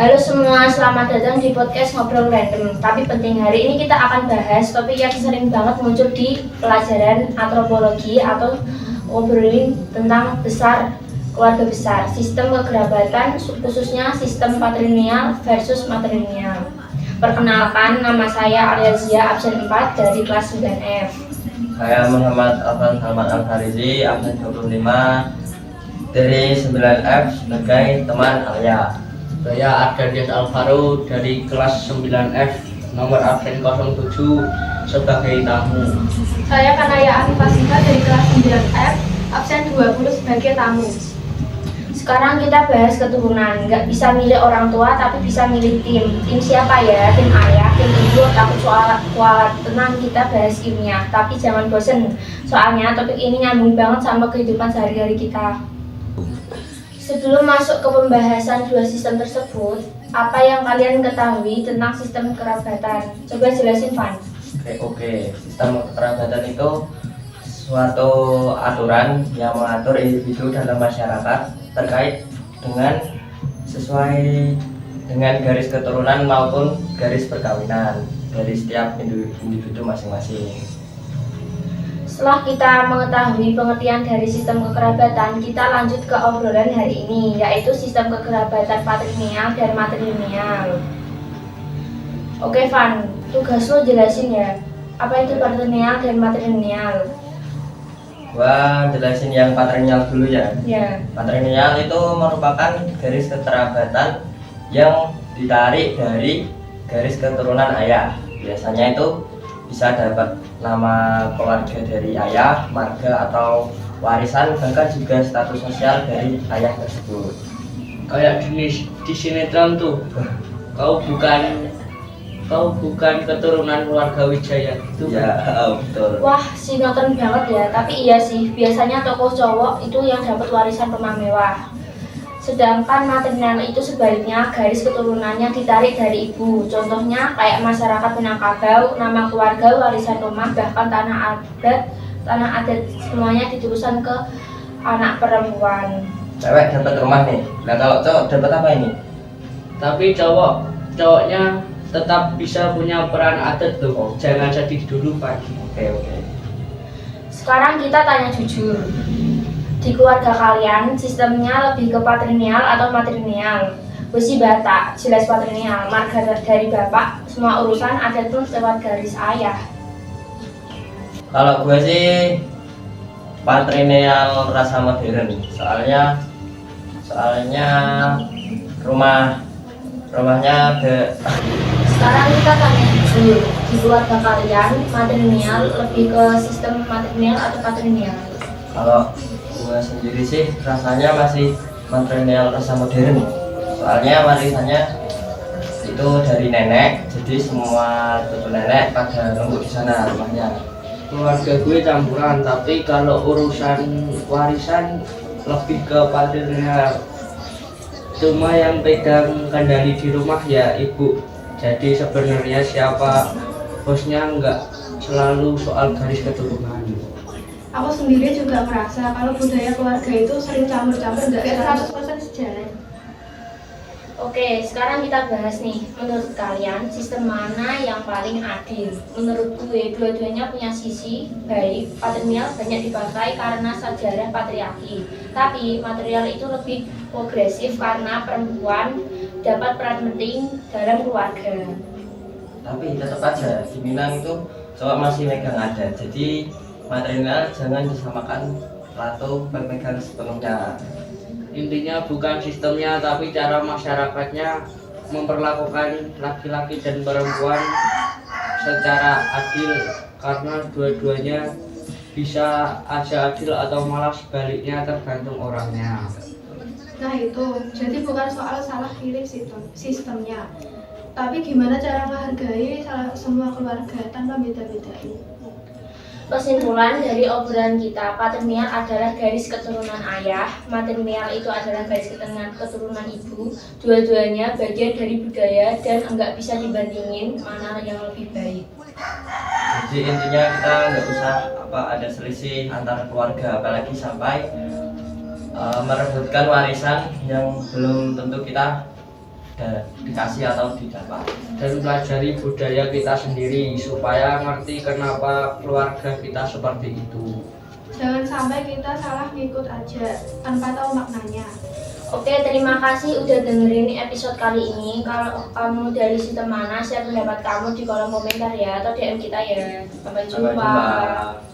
Halo semua, selamat datang di podcast Ngobrol Random. Tapi penting, hari ini kita akan bahas topik yang sering banget muncul di pelajaran antropologi atau ngobrolin tentang keluarga besar, sistem kekerabatan, khususnya sistem patrilineal versus matrilineal. Perkenalkan, nama saya Ariazia, absen 4 dari kelas 9F. Saya Muhammad Afan Salman Al-Farizi, absen 25 dari 9F sebagai teman Alia. Saya Ardandias Alvaro dari kelas 9F nomor absen 07 sebagai tamu. Saya Kanaya Anifasika dari kelas 9F absen 20 sebagai tamu. Sekarang kita bahas keturunan. Nggak bisa milih orang tua tapi bisa milih tim. Tim siapa ya? Tim ayah, tim ibu, takut soal kuat. Tenang, kita bahas ilmiah. Tapi jangan bosen. Soalnya topik ini nyambung banget sama kehidupan sehari-hari kita. Sebelum masuk ke pembahasan dua sistem tersebut, apa yang kalian ketahui tentang sistem kerabatan? Coba jelasin, Van. Oke. Sistem kekerabatan itu suatu aturan yang mengatur individu dalam masyarakat terkait dengan sesuai dengan garis keturunan maupun garis perkawinan dari setiap individu masing-masing. Setelah kita mengetahui pengertian dari sistem kekerabatan, kita lanjut ke obrolan hari ini, yaitu sistem kekerabatan patrilineal dan matrilineal. Oke, Van, tugas lo jelasin ya, apa itu patrilineal dan matrilineal? Gua jelasin yang patrilineal dulu ya. Ya. Patrilineal itu merupakan garis kekerabatan yang ditarik dari garis keturunan ayah. Biasanya itu bisa dapat nama keluarga dari ayah, marga atau warisan, bahkan juga status sosial dari ayah tersebut. Kayak di sinetron tuh, kau bukan keturunan keluarga Wijaya gitu. Ya, betul. Wah, sinetron banget ya, tapi iya sih, biasanya tokoh cowok itu yang dapat warisan rumah mewah. Sedangkan matrilineal itu sebaliknya, garis keturunannya ditarik dari ibu. Contohnya kayak masyarakat Minangkabau, nama keluarga, warisan rumah, bahkan tanah adat semuanya dituliskan ke anak perempuan. Cewek dapat rumah nih. Nah, kalau cowok dapat apa ini? Tapi cowoknya tetap bisa punya peran adat tuh. Jangan jadi dulu Pak. Oke. Sekarang kita tanya jujur. Di keluarga kalian, sistemnya lebih ke patrilineal atau matrilineal? Besi bata, jelas patrilineal, marga dari bapak, semua urusan adat pun lewat garis ayah. Kalau gue sih patrilineal rasa modern. Soalnya rumahnya Sekarang kita tanya jujur, di keluarga kalian, matrilineal lebih ke sistem matrilineal atau patrilineal? Kalau gue sendiri sih rasanya masih matrilineal rasa modern. Soalnya warisannya itu dari nenek, jadi semua cucu nenek pada nunggu di sana rumahnya. Keluarga gue campuran, tapi kalau urusan warisan lebih ke patrilineal. Cuma yang pegang kendali di rumah ya ibu. Jadi sebenarnya siapa bosnya nggak selalu soal garis keturunan. Aku sendiri juga merasa kalau budaya keluarga itu sering campur-campur, nggak 100% sejalan. Oke, sekarang kita bahas nih, menurut kalian sistem mana yang paling adil? Menurut gue, dua-duanya punya sisi baik. Patrilineal banyak dipakai karena sejarah patriarki, tapi matrilineal itu lebih progresif karena perempuan dapat peran penting dalam keluarga. Tapi tetap aja di Minang itu cowok masih megang adat, jadi matrilineal jangan disamakan atau berpegang sepenuhnya. Intinya bukan sistemnya tapi cara masyarakatnya memperlakukan laki-laki dan perempuan secara adil, karena dua-duanya bisa aja adil atau malah sebaliknya, tergantung orangnya. Nah itu, jadi bukan soal salah pilih sistemnya, tapi gimana cara menghargai semua keluarga tanpa beda-bedain. Kesimpulan dari obrolan kita, patrilineal adalah garis keturunan ayah, matrilineal itu adalah garis keturunan ibu. Dua-duanya bagian dari budaya dan enggak bisa dibandingin mana yang lebih baik. Jadi intinya kita nggak usah ada selisih antar keluarga, apalagi sampai merebutkan warisan yang belum tentu kita dikasih atau didapat. Dan pelajari budaya kita sendiri supaya ngerti kenapa keluarga kita seperti itu. Jangan sampai kita salah ngikut aja tanpa tahu maknanya. Oke, terima kasih udah dengerin episode kali ini. Kalau kamu dari sistem mana, share pendapat kamu di kolom komentar ya, atau DM kita ya. Sampai Sampai jumpa. jumpa.